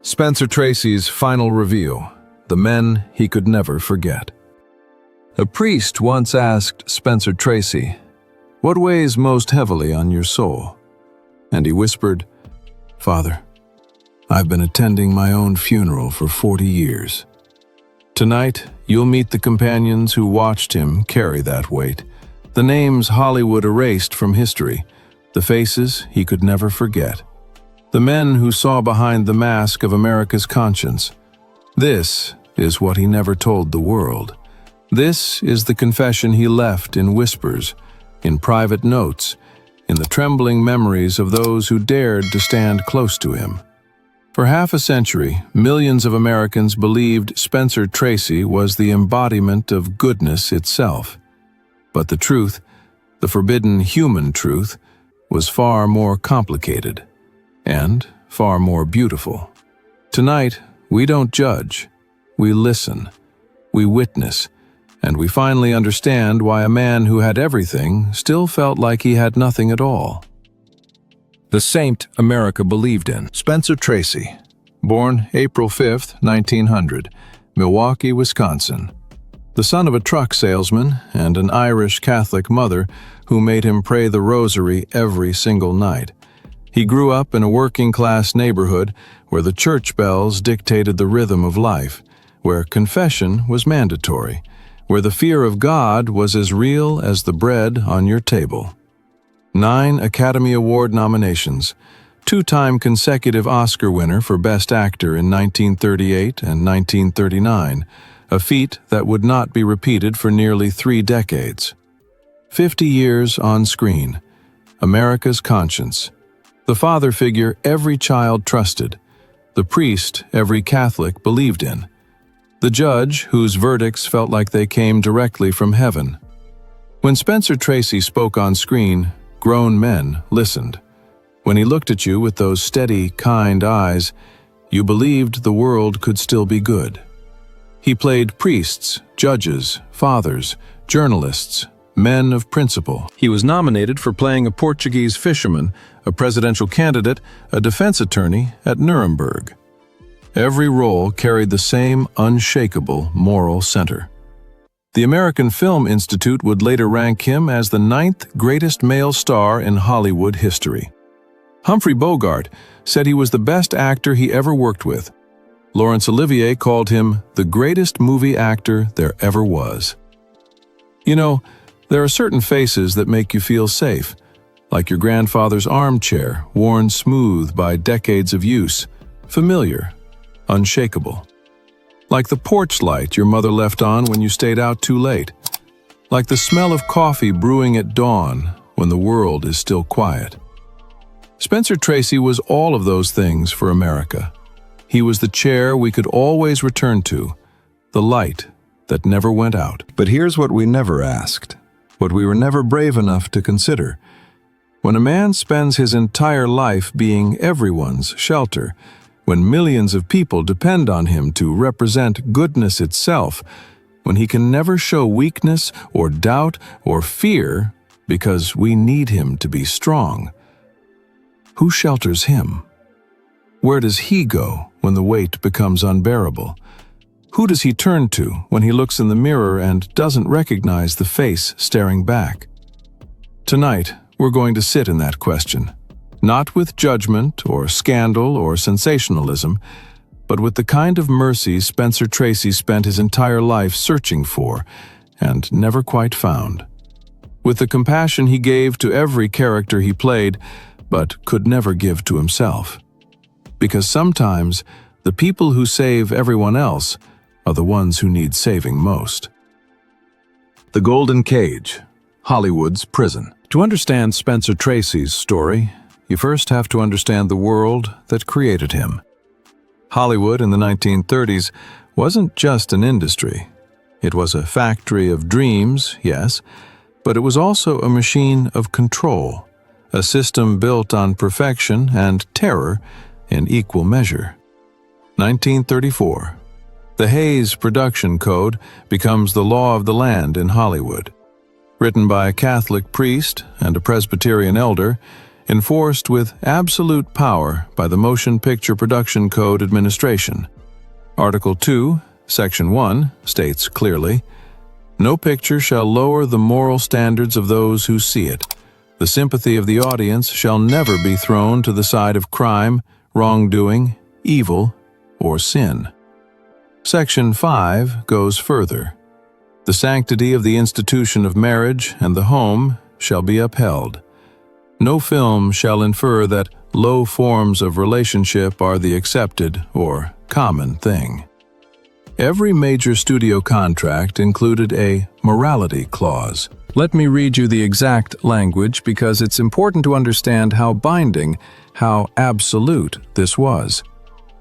Spencer Tracy's final review, The Men He Could Never Forget. A priest once asked Spencer Tracy, "What weighs most heavily on your soul?" And he whispered, "Father, I've been attending my own funeral for 40 years. Tonight, you'll meet the companions who watched him carry that weight, the names Hollywood erased from history, the faces he could never forget. The men who saw behind the mask of America's conscience. This is what he never told the world. This is the confession he left in whispers, in private notes, in the trembling memories of those who dared to stand close to him." For half a century, millions of Americans believed Spencer Tracy was the embodiment of goodness itself. But the truth, the forbidden human truth, was far more complicated and far more beautiful. Tonight, we don't judge, we listen, we witness, and we finally understand why a man who had everything still felt like he had nothing at all. The saint America believed in. Spencer Tracy, born April 5, 1900, Milwaukee, Wisconsin. The son of a truck salesman and an Irish Catholic mother who made him pray the rosary every single night. He grew up in a working-class neighborhood where the church bells dictated the rhythm of life, where confession was mandatory, where the fear of God was as real as the bread on your table. 9 Academy Award nominations, 2-time consecutive Oscar winner for Best Actor in 1938 and 1939, a feat that would not be repeated for nearly 3 decades. 50 years on screen, America's conscience, the father figure every child trusted, the priest every Catholic believed in, the judge whose verdicts felt like they came directly from heaven. When Spencer Tracy spoke on screen, grown men listened. When he looked at you with those steady, kind eyes, you believed the world could still be good. He played priests, judges, fathers, journalists, men of principle. He was nominated for playing a Portuguese fisherman, a presidential candidate, a defense attorney at Nuremberg. Every role carried the same unshakable moral center. The American Film Institute would later rank him as the 9th greatest male star in Hollywood history. Humphrey Bogart said he was the best actor he ever worked with. Laurence Olivier called him the greatest movie actor there ever was. You know, there are certain faces that make you feel safe, like your grandfather's armchair, worn smooth by decades of use, familiar, unshakable. Like the porch light your mother left on when you stayed out too late. Like the smell of coffee brewing at dawn when the world is still quiet. Spencer Tracy was all of those things for America. He was the chair we could always return to, the light that never went out. But here's what we never asked, what we were never brave enough to consider. When a man spends his entire life being everyone's shelter, when millions of people depend on him to represent goodness itself, when he can never show weakness or doubt or fear because we need him to be strong, who shelters him? Where does he go when the weight becomes unbearable? Who does he turn to when he looks in the mirror and doesn't recognize the face staring back? Tonight, we're going to sit in that question. Not with judgment or scandal or sensationalism, but with the kind of mercy Spencer Tracy spent his entire life searching for and never quite found. With the compassion he gave to every character he played, but could never give to himself. Because sometimes, the people who save everyone else are the ones who need saving most. The Golden Cage, Hollywood's prison. To understand Spencer Tracy's story, you first have to understand the world that created him. Hollywood in the 1930s wasn't just an industry. It was a factory of dreams, yes, but it was also a machine of control, a system built on perfection and terror in equal measure. 1934. The Hays Production Code becomes the law of the land in Hollywood. Written by a Catholic priest and a Presbyterian elder, enforced with absolute power by the Motion Picture Production Code Administration. Article 2, Section 1 states clearly, "No picture shall lower the moral standards of those who see it. The sympathy of the audience shall never be thrown to the side of crime, wrongdoing, evil, or sin." Section 5 goes further. "The sanctity of the institution of marriage and the home shall be upheld. No film shall infer that low forms of relationship are the accepted or common thing." Every major studio contract included a morality clause. Let me read you the exact language because it's important to understand how binding, how absolute this was.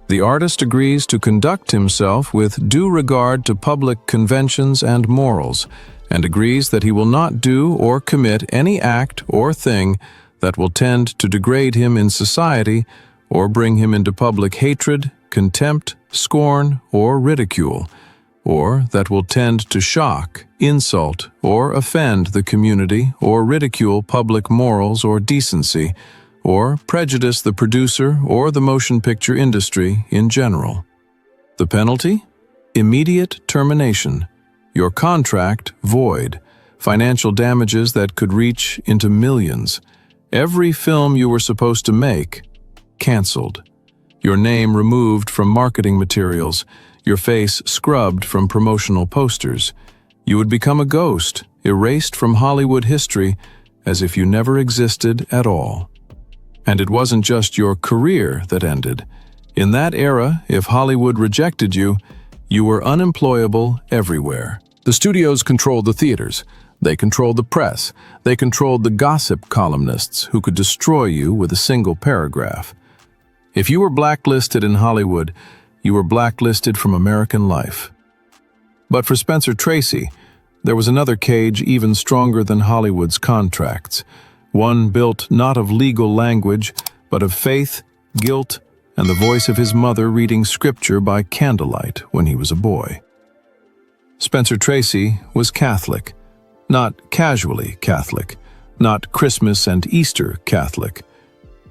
The artist agrees to conduct himself with due regard to public conventions and morals, and agrees that he will not do or commit any act or thing that will tend to degrade him in society or bring him into public hatred, contempt, scorn, or ridicule, or that will tend to shock, insult, or offend the community or ridicule public morals or decency, or prejudice the producer or the motion picture industry in general. The penalty? Immediate termination. Your contract void. Financial damages that could reach into millions. Every film you were supposed to make, canceled. Your name removed from marketing materials, your face scrubbed from promotional posters. You would become a ghost, erased from Hollywood history as if you never existed at all. And it wasn't just your career that ended. In that era, if Hollywood rejected you, you were unemployable everywhere. The studios controlled the theaters. They controlled the press. They controlled the gossip columnists who could destroy you with a single paragraph. If you were blacklisted in Hollywood, you were blacklisted from American life. But for Spencer Tracy, there was another cage even stronger than Hollywood's contracts, one built not of legal language, but of faith, guilt, and the voice of his mother reading scripture by candlelight when he was a boy. Spencer Tracy was Catholic, not casually Catholic, not Christmas and Easter Catholic.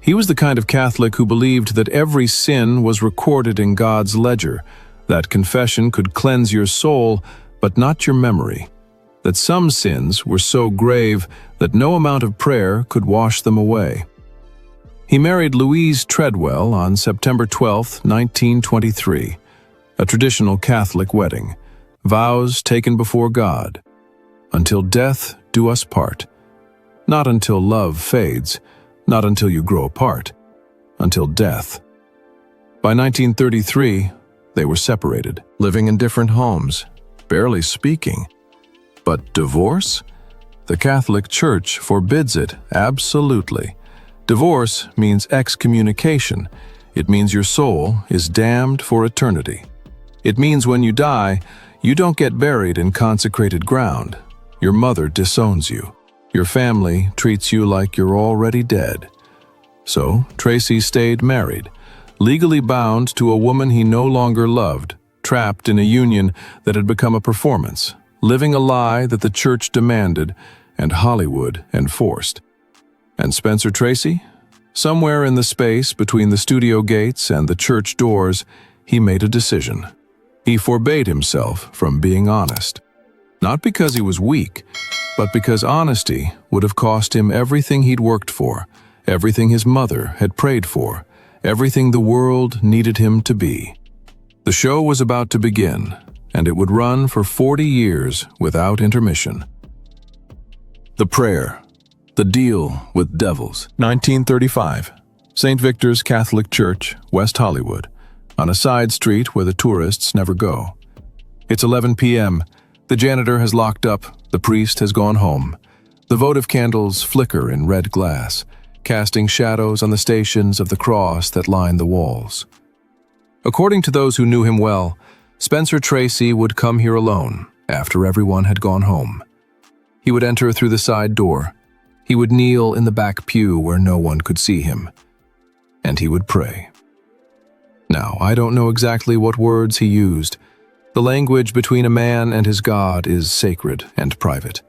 He was the kind of Catholic who believed that every sin was recorded in God's ledger, that confession could cleanse your soul, but not your memory, that some sins were so grave that no amount of prayer could wash them away. He married Louise Treadwell on September 12, 1923, a traditional Catholic wedding, vows taken before God. Until death do us part. Not until love fades, not until you grow apart, until death. By 1933, they were separated, living in different homes, barely speaking. But divorce? The Catholic Church forbids it absolutely. Divorce means excommunication. It means your soul is damned for eternity. It means when you die, you don't get buried in consecrated ground. Your mother disowns you. Your family treats you like you're already dead. So, Tracy stayed married, legally bound to a woman he no longer loved, trapped in a union that had become a performance, living a lie that the church demanded and Hollywood enforced. And Spencer Tracy? Somewhere in the space between the studio gates and the church doors, he made a decision. He forbade himself from being honest. Not because he was weak, but because honesty would have cost him everything he'd worked for, everything his mother had prayed for, everything the world needed him to be. The show was about to begin, and it would run for 40 years without intermission. The Prayer. The Deal with Devils. 1935. St. Victor's Catholic Church, West Hollywood, on a side street where the tourists never go. It's 11 p.m. The janitor has locked up. The priest has gone home. The votive candles flicker in red glass, casting shadows on the stations of the cross that line the walls. According to those who knew him well, Spencer Tracy would come here alone after everyone had gone home. He would enter through the side door. He would kneel in the back pew where no one could see him. And he would pray. Now, I don't know exactly what words he used. The language between a man and his God is sacred and private.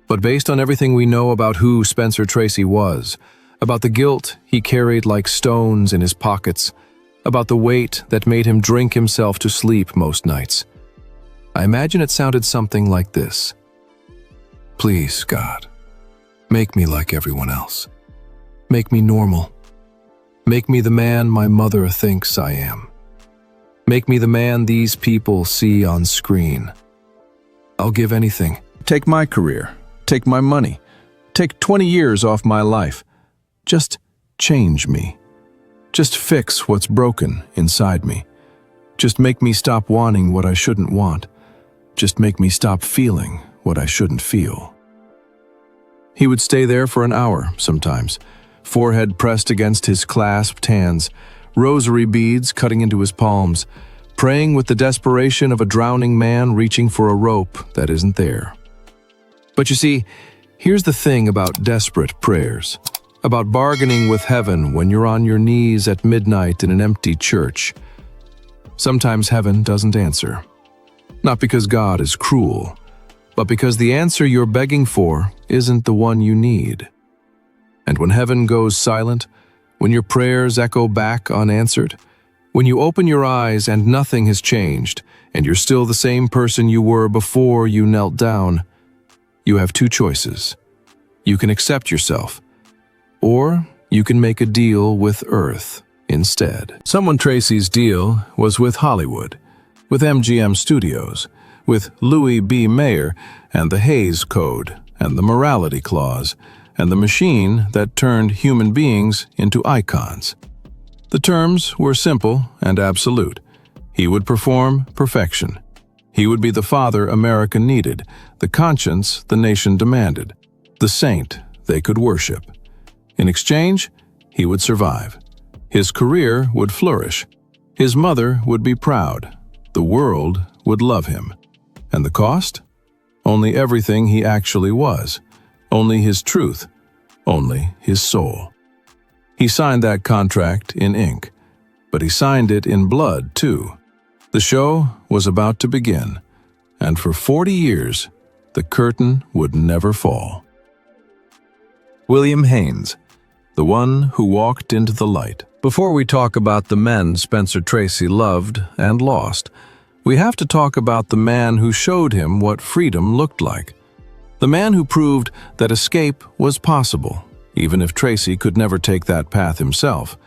But based on everything we know about who Spencer Tracy was, about the guilt he carried like stones in his pockets, about the weight that made him drink himself to sleep most nights. I imagine it sounded something like this. Please, God, make me like everyone else. Make me normal. Make me the man my mother thinks I am. Make me the man these people see on screen. I'll give anything. Take my career. Take my money. Take 20 years off my life. Just change me. Just fix what's broken inside me. Just make me stop wanting what I shouldn't want. Just make me stop feeling what I shouldn't feel. He would stay there for an hour sometimes, forehead pressed against his clasped hands, rosary beads cutting into his palms, praying with the desperation of a drowning man reaching for a rope that isn't there. But you see, here's the thing about desperate prayers, about bargaining with heaven when you're on your knees at midnight in an empty church. Sometimes heaven doesn't answer. Not because God is cruel, but because the answer you're begging for isn't the one you need. And when heaven goes silent, when your prayers echo back unanswered, when you open your eyes and nothing has changed, and you're still the same person you were before you knelt down, you have two choices. You can accept yourself, or you can make a deal with Earth instead. Someone Tracy's deal was with Hollywood, with MGM Studios, with Louis B. Mayer and the Hays Code and the Morality Clause and the machine that turned human beings into icons. The terms were simple and absolute. He would perform perfection. He would be the father America needed, the conscience the nation demanded, the saint they could worship. In exchange, he would survive. His career would flourish. His mother would be proud. The world would love him. And the cost? Only everything he actually was. Only his truth. Only his soul. He signed that contract in ink, but he signed it in blood, too. The show was about to begin, and for 40 years, the curtain would never fall. William Haynes, the one who walked into the light. Before we talk about the men Spencer Tracy loved and lost, we have to talk about the man who showed him what freedom looked like. The man who proved that escape was possible, even if Tracy could never take that path himself.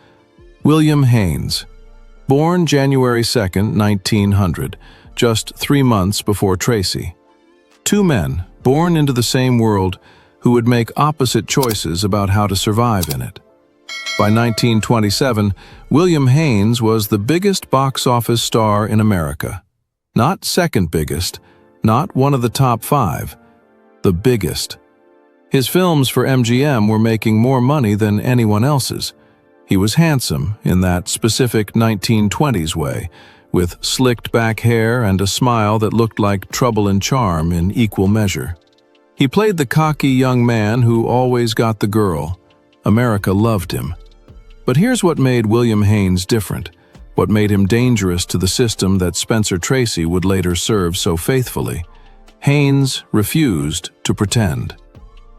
William Haynes, born January 2nd, 1900, just 3 months before Tracy. Two men, born into the same world, who would make opposite choices about how to survive in it. By 1927, William Haynes was the biggest box office star in America. Not second biggest, not one of the top 5, the biggest. His films for MGM were making more money than anyone else's. He was handsome in that specific 1920s way, with slicked back hair and a smile that looked like Trouble and Charm in equal measure. He played the cocky young man who always got the girl. America loved him. But here's what made William Haynes different, what made him dangerous to the system that Spencer Tracy would later serve so faithfully. Haynes refused to pretend.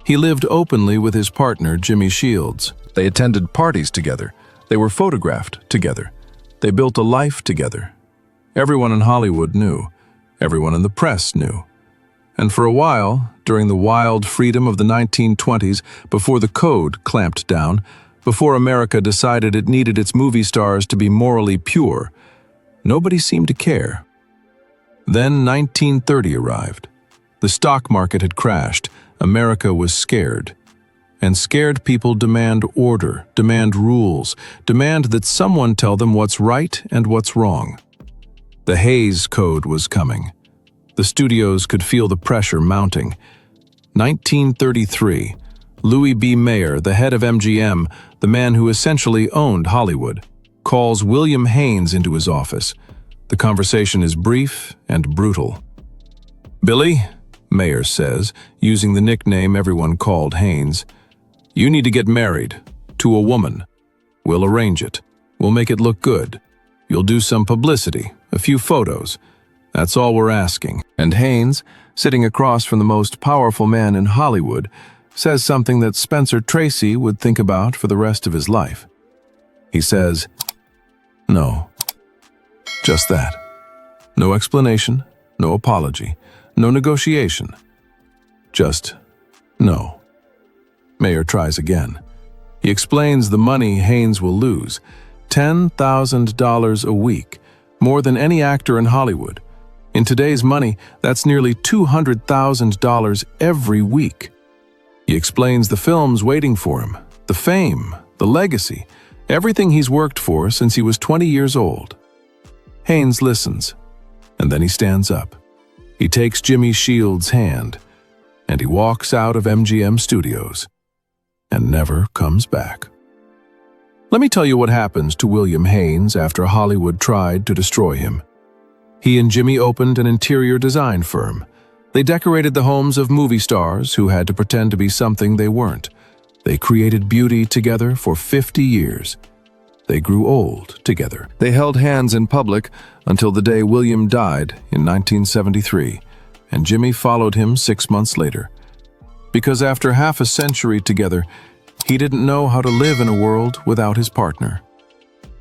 He lived openly with his partner, Jimmy Shields. They attended parties together. They were photographed together. They built a life together. Everyone in Hollywood knew. Everyone in the press knew. And for a while, during the wild freedom of the 1920s, before the code clamped down, before America decided it needed its movie stars to be morally pure, nobody seemed to care. Then 1930 arrived. The stock market had crashed. America was scared. And scared people demand order, demand rules, demand that someone tell them what's right and what's wrong. The Hays Code was coming. The studios could feel the pressure mounting. 1933, Louis B. Mayer, the head of MGM, the man who essentially owned Hollywood, calls William Haynes into his office. The conversation is brief and brutal. "Billy," Mayer says, using the nickname everyone called Haynes, "you need to get married to a woman. We'll arrange it. We'll make it look good. You'll do some publicity, a few photos. That's all we're asking." And Haynes, sitting across from the most powerful man in Hollywood, says something that Spencer Tracy would think about for the rest of his life. He says, "No." Just that. No explanation, no apology, no negotiation. Just no. Mayer tries again. He explains the money Haynes will lose, $10,000 a week, more than any actor in Hollywood. In today's money, that's nearly $200,000 every week. He explains the films waiting for him, the fame, the legacy, everything he's worked for since he was 20 years old. Haynes listens, and then he stands up. He takes Jimmy Shields' hand, and he walks out of MGM Studios, and never comes back. Let me tell you what happens to William Haynes after Hollywood tried to destroy him. He and Jimmy opened an interior design firm. They decorated the homes of movie stars who had to pretend to be something they weren't. They created beauty together for 50 years. They grew old together. They held hands in public until the day William died in 1973, and Jimmy followed him 6 months later. Because after half a century together, he didn't know how to live in a world without his partner.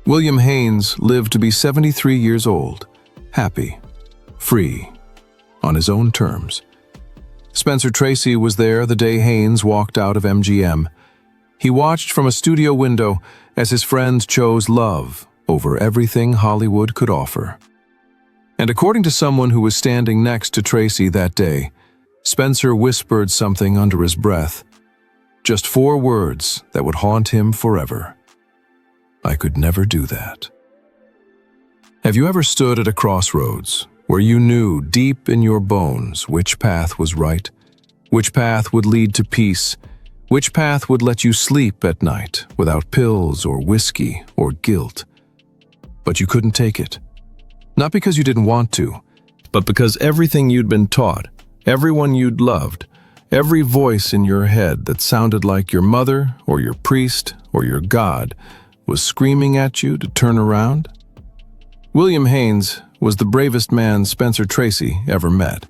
William Haynes lived to be 73 years old, happy, free, on his own terms. Spencer Tracy was there the day Haynes walked out of MGM. He watched from a studio window as his friends chose love over everything Hollywood could offer. And according to someone who was standing next to Tracy that day, Spencer whispered something under his breath, just 4 words that would haunt him forever. "I could never do that." Have you ever stood at a crossroads where you knew deep in your bones which path was right, which path would lead to peace, which path would let you sleep at night without pills or whiskey or guilt? But you couldn't take it. Not because you didn't want to, but because everything you'd been taught, everyone you'd loved, every voice in your head that sounded like your mother or your priest or your God was screaming at you to turn around? William Haynes was the bravest man Spencer Tracy ever met.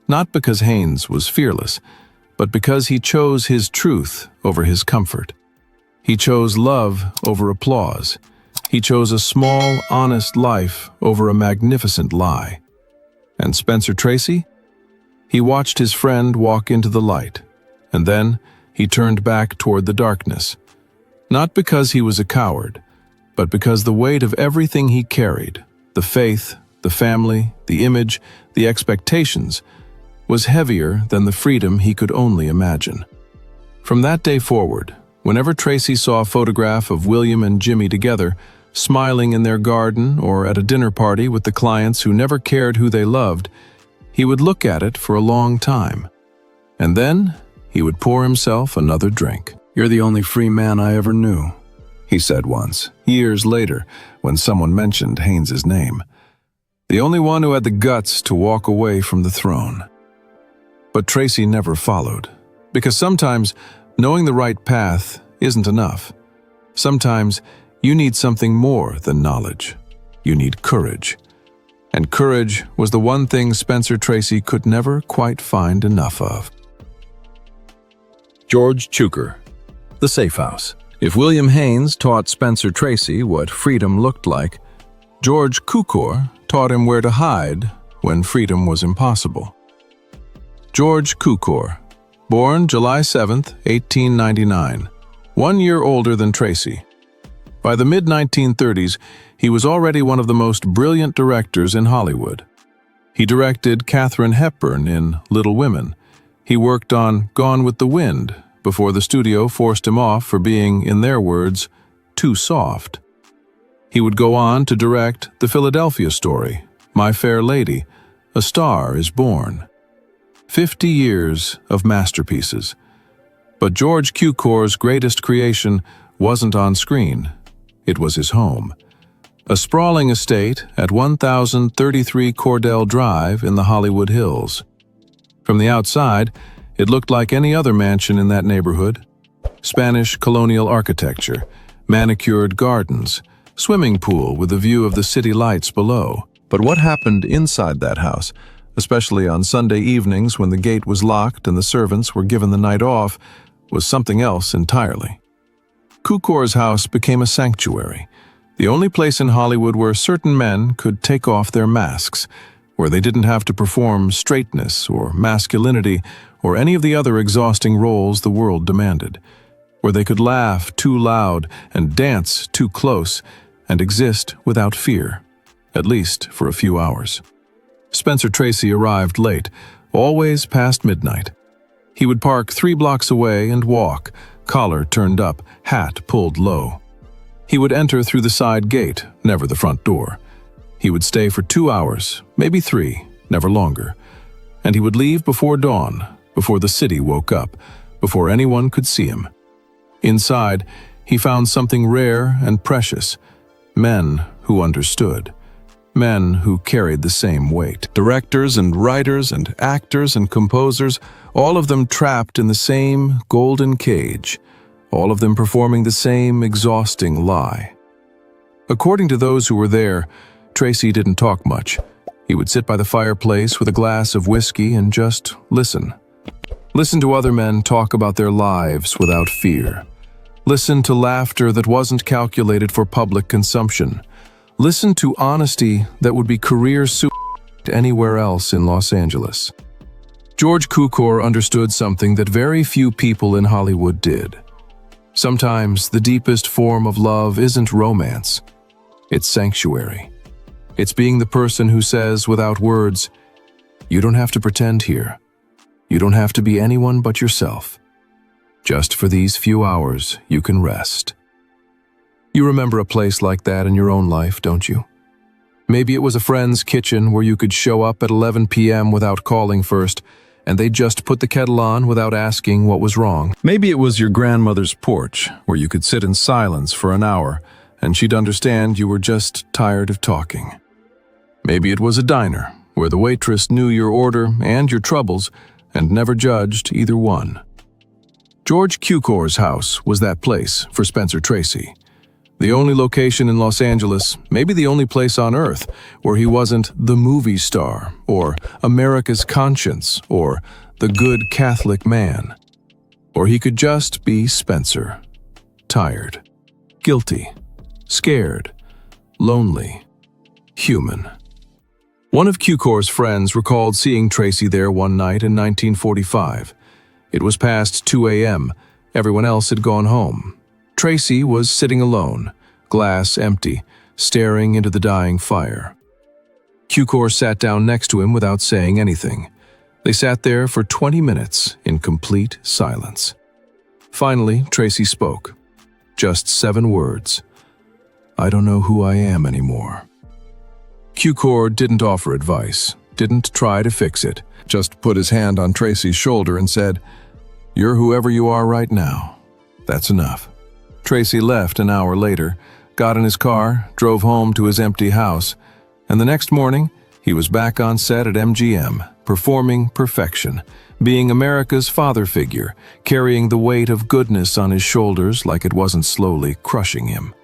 Not because Haynes was fearless, but because he chose his truth over his comfort. He chose love over applause. He chose a small, honest life over a magnificent lie. And Spencer Tracy? He watched his friend walk into the light, and then he turned back toward the darkness. Not because he was a coward, but because the weight of everything he carried, the faith, the family, the image, the expectations, was heavier than the freedom he could only imagine. From that day forward, whenever Tracy saw a photograph of William and Jimmy together, smiling in their garden or at a dinner party with the clients who never cared who they loved, he would look at it for a long time. And then he would pour himself another drink. "You're the only free man I ever knew," he said once, years later, when someone mentioned Haynes's name. The only one who had the guts to walk away from the throne. But Tracy never followed, because sometimes knowing the right path isn't enough. Sometimes you need something more than knowledge. You need courage. And courage was the one thing Spencer Tracy could never quite find enough of. George Cukor, The Safe House. If William Haynes taught Spencer Tracy what freedom looked like, George Cukor taught him where to hide when freedom was impossible. George Cukor, born July 7, 1899, 1 year older than Tracy. By the mid-1930s, he was already one of the most brilliant directors in Hollywood. He directed Katharine Hepburn in Little Women. He worked on Gone with the Wind before the studio forced him off for being, in their words, too soft. He would go on to direct The Philadelphia Story, My Fair Lady, A Star is Born. 50 years of masterpieces. But George Cukor's greatest creation wasn't on screen. It was his home. A sprawling estate at 1033 Cordell Drive in the Hollywood Hills. From the outside, it looked like any other mansion in that neighborhood. Spanish colonial architecture, manicured gardens, swimming pool with a view of the city lights below. But what happened inside that house especially on Sunday evenings when the gate was locked and the servants were given the night off, was something else entirely. Cukor's house became a sanctuary, the only place in Hollywood where certain men could take off their masks, where they didn't have to perform straightness or masculinity or any of the other exhausting roles the world demanded, where they could laugh too loud and dance too close and exist without fear, at least for a few hours. Spencer Tracy arrived late, always past midnight. He would park 3 blocks away and walk, collar turned up, hat pulled low. He would enter through the side gate, never the front door. He would stay for 2 hours, maybe 3, never longer. And he would leave before dawn, before the city woke up, before anyone could see him. Inside, he found something rare and precious: men who understood. Men who carried the same weight. Directors and writers and actors and composers, all of them trapped in the same golden cage, all of them performing the same exhausting lie. According to those who were there, Tracy didn't talk much. He would sit by the fireplace with a glass of whiskey and just listen. Listen to other men talk about their lives without fear. Listen to laughter that wasn't calculated for public consumption. Listen to honesty that would be career suicide anywhere else in Los Angeles. George Cukor understood something that very few people in Hollywood did. Sometimes the deepest form of love isn't romance. It's sanctuary. It's being the person who says without words, "You don't have to pretend here. You don't have to be anyone but yourself. Just for these few hours, you can rest." You remember a place like that in your own life, don't you? Maybe it was a friend's kitchen where you could show up at 11 p.m. without calling first, and they'd just put the kettle on without asking what was wrong. Maybe it was your grandmother's porch where you could sit in silence for an hour, and she'd understand you were just tired of talking. Maybe it was a diner where the waitress knew your order and your troubles and never judged either one. George Cukor's house was that place for Spencer Tracy. The only location in Los Angeles, maybe the only place on earth, where he wasn't the movie star, or America's conscience, or the good Catholic man. Or he could just be Spencer. Tired, guilty, scared, lonely, human. One of Cukor's friends recalled seeing Tracy there one night in 1945. It was past 2 a.m. Everyone else had gone home. Tracy was sitting alone, glass empty, staring into the dying fire. Cukor sat down next to him without saying anything. They sat there for 20 minutes in complete silence. Finally, Tracy spoke. Just 7 words. "I don't know who I am anymore." Cukor didn't offer advice, didn't try to fix it, just put his hand on Tracy's shoulder and said, "You're whoever you are right now. That's enough." Tracy left an hour later, got in his car, drove home to his empty house, and the next morning, he was back on set at MGM, performing perfection, being America's father figure, carrying the weight of goodness on his shoulders like it wasn't slowly crushing him.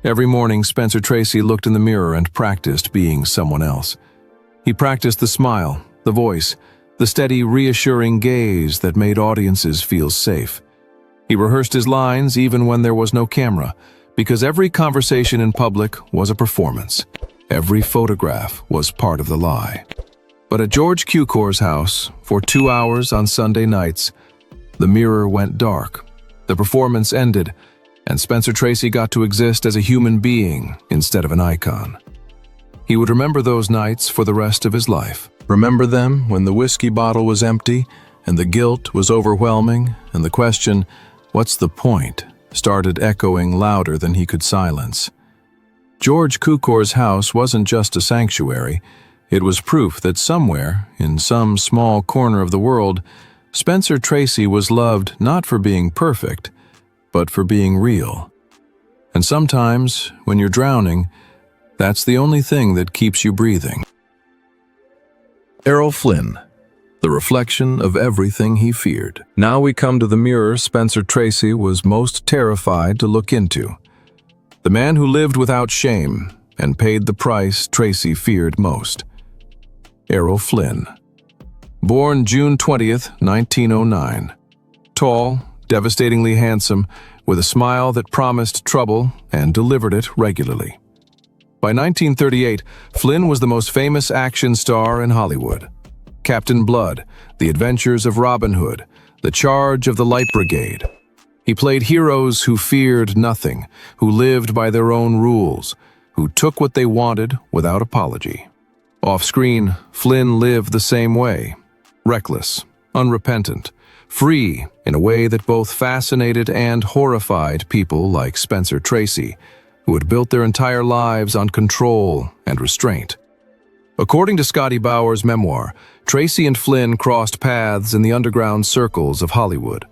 Every morning, Spencer Tracy looked in the mirror and practiced being someone else. He practiced the smile, the voice, the steady, reassuring gaze that made audiences feel safe. He rehearsed his lines even when there was no camera, because every conversation in public was a performance. Every photograph was part of the lie. But at George Cukor's house, for 2 hours on Sunday nights, the mirror went dark. The performance ended, and Spencer Tracy got to exist as a human being instead of an icon. He would remember those nights for the rest of his life. Remember them when the whiskey bottle was empty, and the guilt was overwhelming, and the question, "What's the point?" started echoing louder than he could silence. George Cukor's house wasn't just a sanctuary. It was proof that somewhere, in some small corner of the world, Spencer Tracy was loved not for being perfect, but for being real. And sometimes, when you're drowning, that's the only thing that keeps you breathing. Errol Flynn, the reflection of everything he feared. Now we come to the mirror Spencer Tracy was most terrified to look into. The man who lived without shame and paid the price Tracy feared most. Errol Flynn. Born June 20th, 1909. Tall, devastatingly handsome, with a smile that promised trouble and delivered it regularly. By 1938, Flynn was the most famous action star in Hollywood. Captain Blood, The Adventures of Robin Hood, The Charge of the Light Brigade. He played heroes who feared nothing, who lived by their own rules, who took what they wanted without apology. Off-screen, Flynn lived the same way. Reckless, unrepentant, free in a way that both fascinated and horrified people like Spencer Tracy, who had built their entire lives on control and restraint. According to Scotty Bauer's memoir, Tracy and Flynn crossed paths in the underground circles of Hollywood,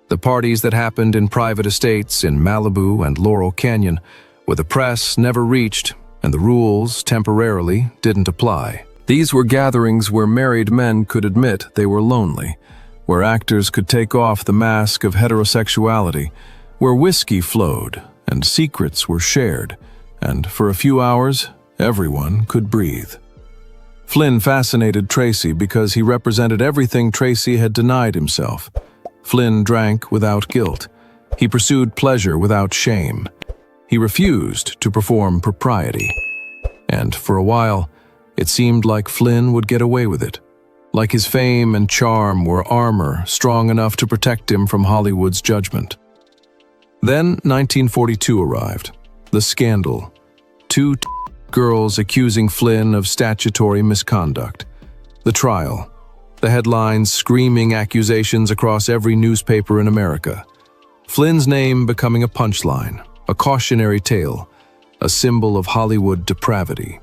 the parties that happened in private estates in Malibu and Laurel Canyon, where the press never reached and the rules temporarily didn't apply. These were gatherings where married men could admit they were lonely, where actors could take off the mask of heterosexuality, where whiskey flowed and secrets were shared, and for a few hours, everyone could breathe. Flynn fascinated Tracy because he represented everything Tracy had denied himself. Flynn drank without guilt. He pursued pleasure without shame. He refused to perform propriety. And for a while, it seemed like Flynn would get away with it, like his fame and charm were armor strong enough to protect him from Hollywood's judgment. Then 1942 arrived. The scandal. Two girls accusing Flynn of statutory misconduct. The trial. The headlines screaming accusations across every newspaper in America. Flynn's name becoming a punchline, a cautionary tale, a symbol of Hollywood depravity.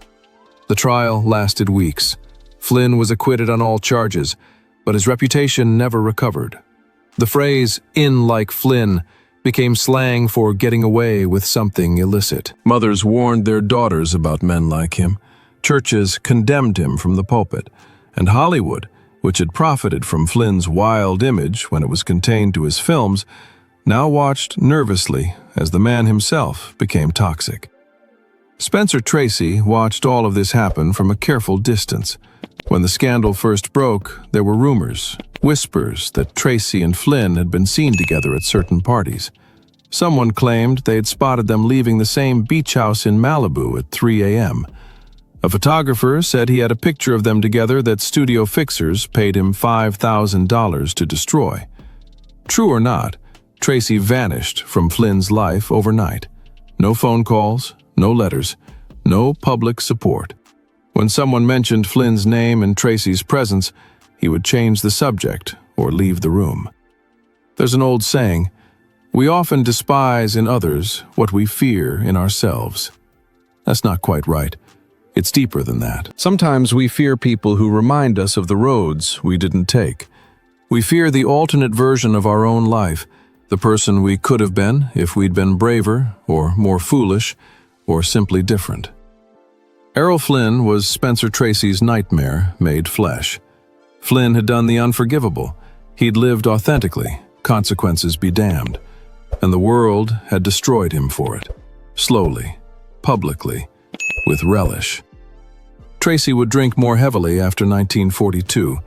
The trial lasted weeks. Flynn was acquitted on all charges, but his reputation never recovered. The phrase, "in like Flynn," became slang for getting away with something illicit. Mothers warned their daughters about men like him. Churches condemned him from the pulpit. And Hollywood, which had profited from Flynn's wild image when it was contained to his films, now watched nervously as the man himself became toxic. Spencer Tracy watched all of this happen from a careful distance. When the scandal first broke, there were rumors, whispers that Tracy and Flynn had been seen together at certain parties. Someone claimed they had spotted them leaving the same beach house in Malibu at 3 a.m. A photographer said he had a picture of them together that studio fixers paid him $5,000 to destroy. True or not, Tracy vanished from Flynn's life overnight. No phone calls, no letters, no public support. When someone mentioned Flynn's name in Tracy's presence, he would change the subject or leave the room. There's an old saying, we often despise in others what we fear in ourselves. That's not quite right. It's deeper than that. Sometimes we fear people who remind us of the roads we didn't take. We fear the alternate version of our own life, the person we could have been if we'd been braver or more foolish or simply different. Errol Flynn was Spencer Tracy's nightmare made flesh. Flynn had done the unforgivable. He'd lived authentically, consequences be damned. And the world had destroyed him for it. Slowly, publicly, with relish. Tracy would drink more heavily after 1942,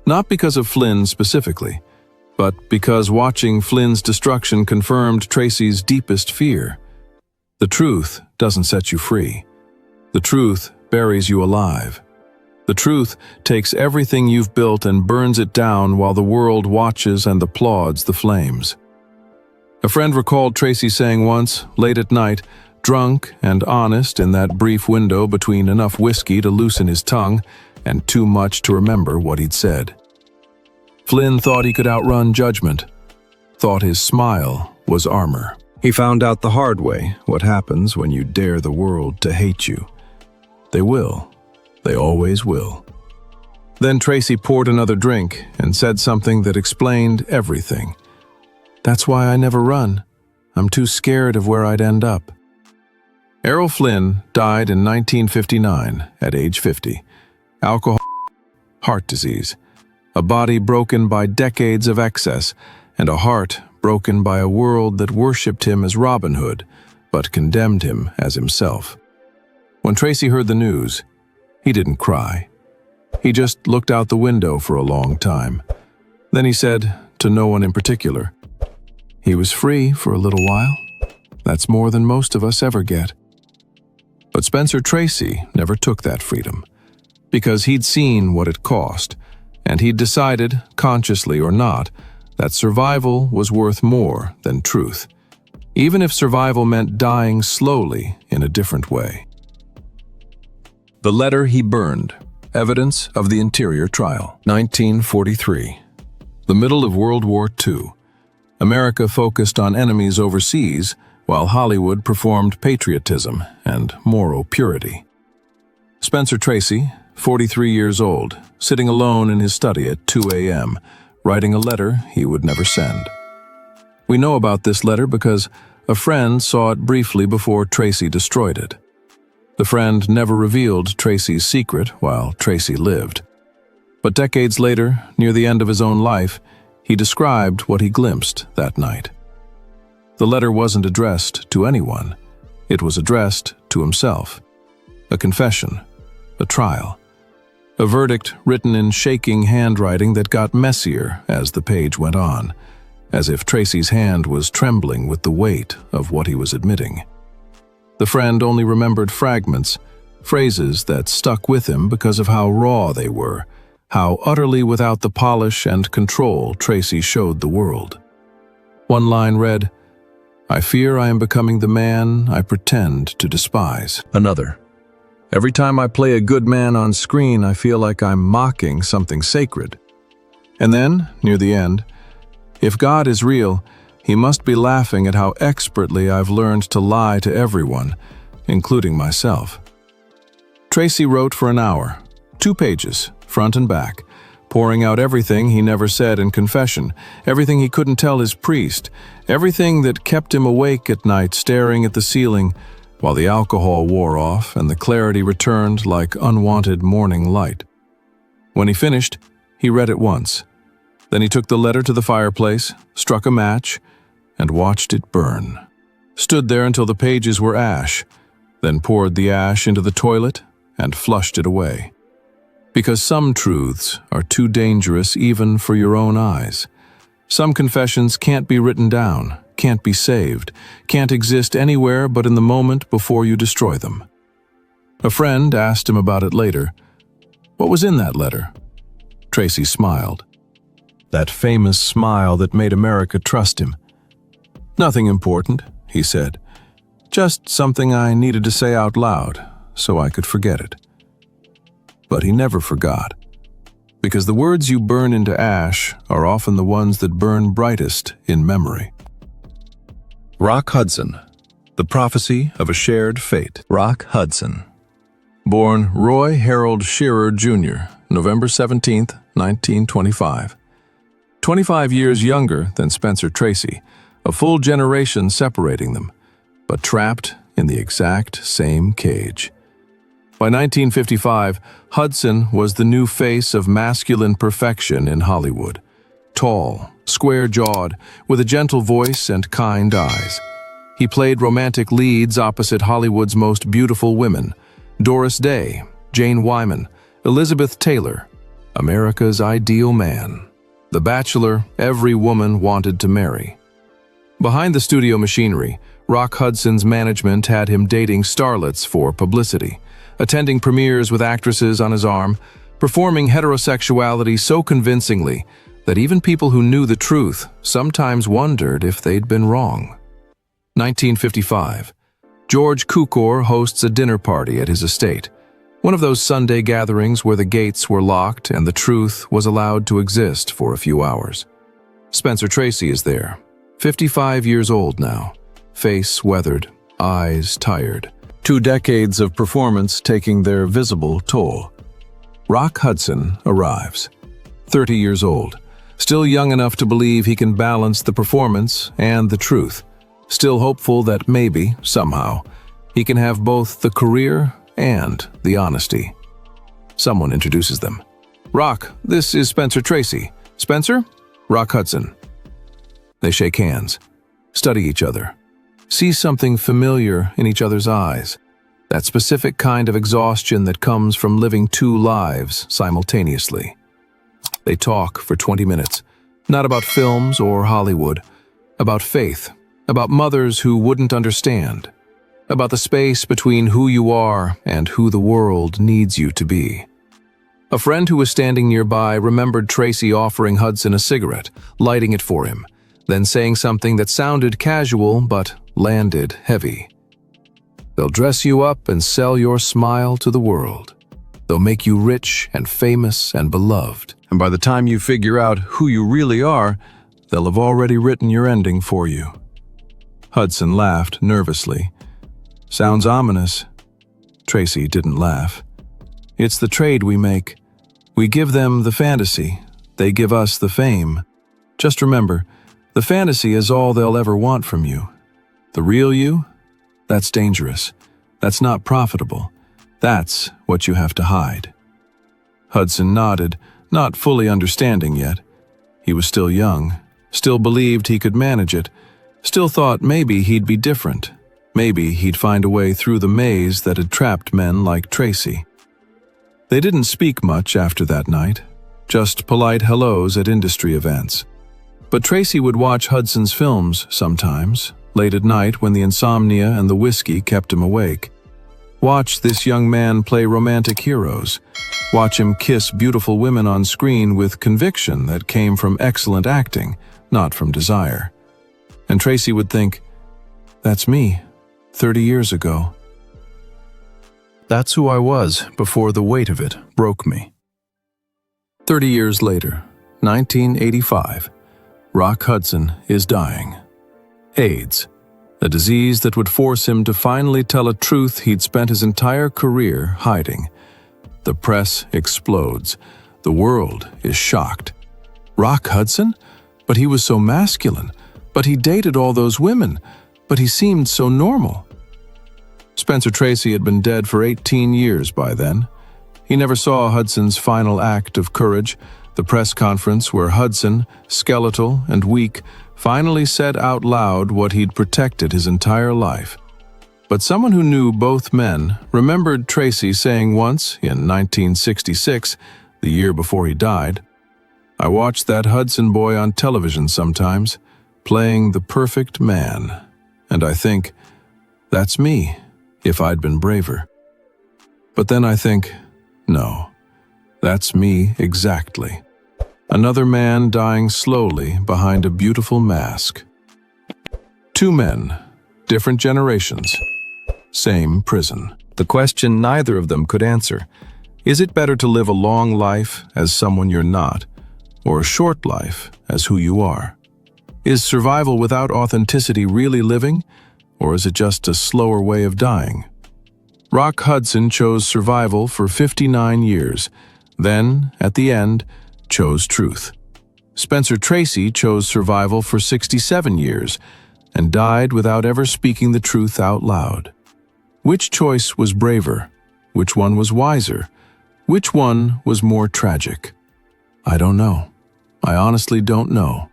not because of Flynn specifically, but because watching Flynn's destruction confirmed Tracy's deepest fear. The truth doesn't set you free. The truth buries you alive. The truth takes everything you've built and burns it down while the world watches and applauds the flames. A friend recalled Tracy saying once, late at night, drunk and honest in that brief window between enough whiskey to loosen his tongue and too much to remember what he'd said. Flynn thought he could outrun judgment, thought his smile was armor. He found out the hard way what happens when you dare the world to hate you. They will. They always will. Then Tracy poured another drink and said something that explained everything. That's why I never run. I'm too scared of where I'd end up. Errol Flynn died in 1959 at age 50. Alcohol, heart disease, a body broken by decades of excess, and a heart broken by a world that worshipped him as Robin Hood, but condemned him as himself. When Tracy heard the news, he didn't cry. He just looked out the window for a long time. Then he said, to no one in particular, he was free for a little while. That's more than most of us ever get. But Spencer Tracy never took that freedom, because he'd seen what it cost, and he'd decided, consciously or not, that survival was worth more than truth, even if survival meant dying slowly in a different way. The letter he burned, evidence of the Interior Trial. 1943. The middle of World War II. America focused on enemies overseas, while Hollywood performed patriotism and moral purity. Spencer Tracy, 43 years old, sitting alone in his study at 2 a.m., writing a letter he would never send. We know about this letter because a friend saw it briefly before Tracy destroyed it. The friend never revealed Tracy's secret while Tracy lived. But decades later, near the end of his own life, he described what he glimpsed that night. The letter wasn't addressed to anyone. It was addressed to himself. A confession, a trial, a verdict written in shaking handwriting that got messier as the page went on, as if Tracy's hand was trembling with the weight of what he was admitting. The friend only remembered fragments, phrases that stuck with him because of how raw they were, how utterly without the polish and control Tracy showed the world. One line read, "I fear I am becoming the man I pretend to despise." Another, "Every time I play a good man on screen, I feel like I'm mocking something sacred." And then, near the end, "If God is real, he must be laughing at how expertly I've learned to lie to everyone, including myself." Tracy wrote for an hour, 2 pages, front and back, pouring out everything he never said in confession, everything he couldn't tell his priest, everything that kept him awake at night staring at the ceiling while the alcohol wore off and the clarity returned like unwanted morning light. When he finished, he read it once. Then he took the letter to the fireplace, struck a match, and watched it burn. Stood there until the pages were ash, then poured the ash into the toilet and flushed it away. Because some truths are too dangerous even for your own eyes. Some confessions can't be written down, can't be saved, can't exist anywhere but in the moment before you destroy them. A friend asked him about it later. What was in that letter? Tracy smiled. That famous smile that made America trust him. Nothing important, he said. Just something I needed to say out loud so I could forget it. But he never forgot, because the words you burn into ash are often the ones that burn brightest in memory. Rock Hudson, The Prophecy of a Shared Fate. Rock Hudson. Born Roy Harold Shearer, Jr., November 17, 1925. 25 years younger than Spencer Tracy, a full generation separating them, but trapped in the exact same cage. By 1955, Hudson was the new face of masculine perfection in Hollywood. Tall, square-jawed, with a gentle voice and kind eyes. He played romantic leads opposite Hollywood's most beautiful women: Doris Day, Jane Wyman, Elizabeth Taylor, America's ideal man. The bachelor every woman wanted to marry. Behind the studio machinery, Rock Hudson's management had him dating starlets for publicity, attending premieres with actresses on his arm, performing heterosexuality so convincingly that even people who knew the truth sometimes wondered if they'd been wrong. 1955. George Cukor hosts a dinner party at his estate, one of those Sunday gatherings where the gates were locked and the truth was allowed to exist for a few hours. Spencer Tracy is there, 55 years old now, face weathered, eyes tired. 2 decades of performance taking their visible toll. Rock Hudson arrives, 30 years old, still young enough to believe he can balance the performance and the truth, still hopeful that maybe, somehow, he can have both the career and the honesty. Someone introduces them. "Rock, this is Spencer Tracy. Spencer? Rock Hudson." They shake hands, study each other, see something familiar in each other's eyes. That specific kind of exhaustion that comes from living two lives simultaneously. They talk for 20 minutes, not about films or Hollywood, about faith, about mothers who wouldn't understand, about the space between who you are and who the world needs you to be. A friend who was standing nearby remembered Tracy offering Hudson a cigarette, lighting it for him, then saying something that sounded casual but landed heavy. They'll dress you up and sell your smile to the world. They'll make you rich and famous and beloved. And by the time you figure out who you really are, they'll have already written your ending for you. Hudson laughed nervously. Sounds ominous. Tracy didn't laugh. It's the trade we make. We give them the fantasy. They give us the fame. Just remember, the fantasy is all they'll ever want from you. The real you? That's dangerous. That's not profitable. That's what you have to hide. Hudson nodded, not fully understanding yet. He was still young, still believed he could manage it, still thought maybe he'd be different. Maybe he'd find a way through the maze that had trapped men like Tracy. They didn't speak much after that night, just polite hellos at industry events. But Tracy would watch Hudson's films sometimes, late at night when the insomnia and the whiskey kept him awake. Watch this young man play romantic heroes. Watch him kiss beautiful women on screen with conviction that came from excellent acting, not from desire. And Tracy would think, that's me, 30 years ago. That's who I was before the weight of it broke me. 30 years later, 1985, Rock Hudson is dying. AIDS, a disease that would force him to finally tell a truth he'd spent his entire career hiding. The press explodes. The world is shocked. Rock Hudson? But he was so masculine. But he dated all those women. But he seemed so normal. Spencer Tracy had been dead for 18 years by then. He never saw Hudson's final act of courage, the press conference where Hudson, skeletal and weak, finally said out loud what he'd protected his entire life. But someone who knew both men remembered Tracy saying once, in 1966, the year before he died, "I watched that Hudson boy on television sometimes, playing the perfect man, and I think, that's me, if I'd been braver. But then I think, no, that's me exactly. Another man dying slowly behind a beautiful mask. Two men, different generations, same prison. The question neither of them could answer. Is it better to live a long life as someone you're not, or a short life as who you are? Is survival without authenticity really living, or is it just a slower way of dying? Rock Hudson chose survival for 59 years, then, at the end, chose truth. Spencer Tracy chose survival for 67 years and died without ever speaking the truth out loud. Which choice was braver? Which one was wiser? Which one was more tragic? I don't know. I honestly don't know.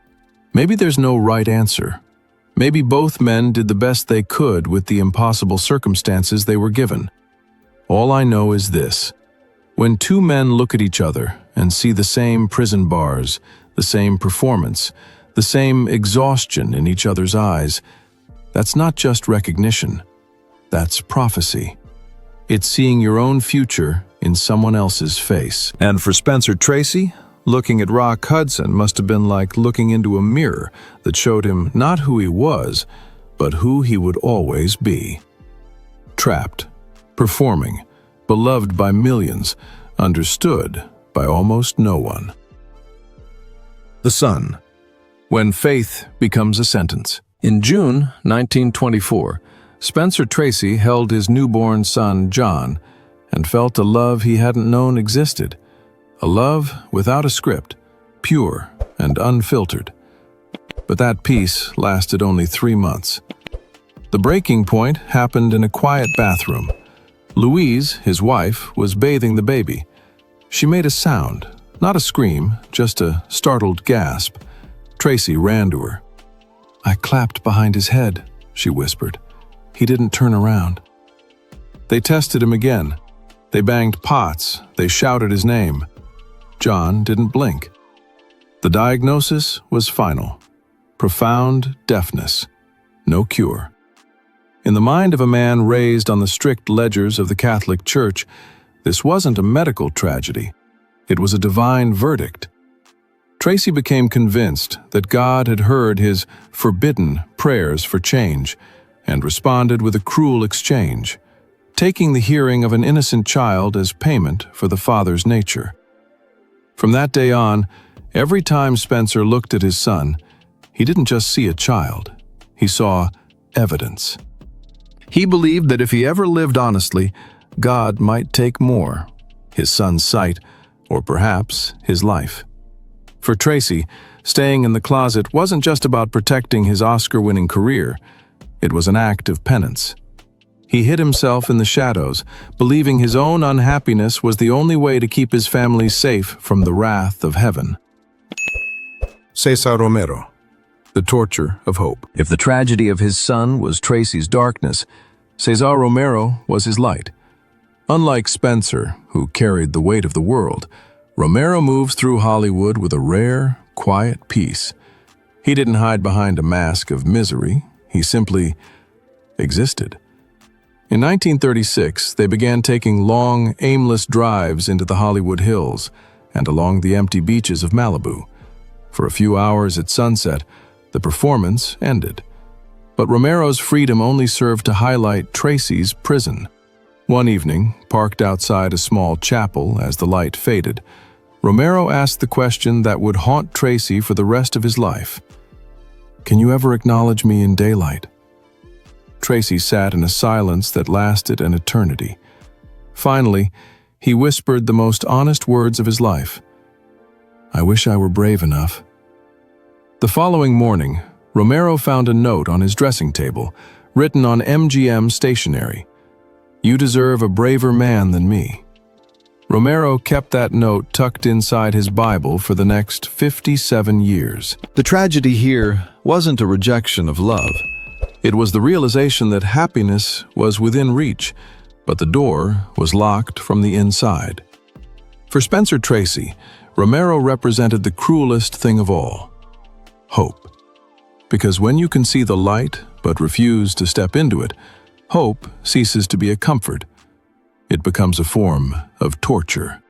Maybe there's no right answer. Maybe both men did the best they could with the impossible circumstances they were given. All I know is this. When two men look at each other and see the same prison bars, the same performance, the same exhaustion in each other's eyes, that's not just recognition. That's prophecy. It's seeing your own future in someone else's face. And for Spencer Tracy, looking at Rock Hudson must have been like looking into a mirror that showed him not who he was, but who he would always be. Trapped, performing, beloved by millions, understood by almost no one. The Sun. When faith becomes a sentence. In June 1924, Spencer Tracy held his newborn son, John, and felt a love he hadn't known existed. A love without a script, pure and unfiltered. But that peace lasted only 3 months. The breaking point happened in a quiet bathroom. Louise, his wife, was bathing the baby. She made a sound, not a scream, just a startled gasp. Tracy ran to her. "I clapped behind his head," she whispered. "He didn't turn around." They tested him again. They banged pots. They shouted his name. John didn't blink. The diagnosis was final. Profound deafness. No cure. In the mind of a man raised on the strict ledgers of the Catholic Church, this wasn't a medical tragedy. It was a divine verdict. Tracy became convinced that God had heard his forbidden prayers for change and responded with a cruel exchange, taking the hearing of an innocent child as payment for the Father's nature. From that day on, every time Spencer looked at his son, he didn't just see a child, he saw evidence. He believed that if he ever lived honestly, God might take more, his son's sight, or perhaps his life. For Tracy, staying in the closet wasn't just about protecting his Oscar-winning career, it was an act of penance. He hid himself in the shadows, believing his own unhappiness was the only way to keep his family safe from the wrath of heaven. Cesar Romero. The torture of hope. If the tragedy of his son was Tracy's darkness, Cesar Romero was his light. Unlike Spencer, who carried the weight of the world, Romero moves through Hollywood with a rare, quiet peace. He didn't hide behind a mask of misery, he simply existed. In 1936, they began taking long, aimless drives into the Hollywood Hills and along the empty beaches of Malibu. For a few hours at sunset, the performance ended. But Romero's freedom only served to highlight Tracy's prison. One evening, parked outside a small chapel as the light faded, Romero asked the question that would haunt Tracy for the rest of his life. "Can you ever acknowledge me in daylight?" Tracy sat in a silence that lasted an eternity. Finally, he whispered the most honest words of his life. "I wish I were brave enough." The following morning, Romero found a note on his dressing table, written on MGM stationery. "You deserve a braver man than me." Romero kept that note tucked inside his Bible for the next 57 years. The tragedy here wasn't a rejection of love. It was the realization that happiness was within reach, but the door was locked from the inside. For Spencer Tracy, Romero represented the cruelest thing of all: hope. Because when you can see the light but refuse to step into it, hope ceases to be a comfort. It becomes a form of torture.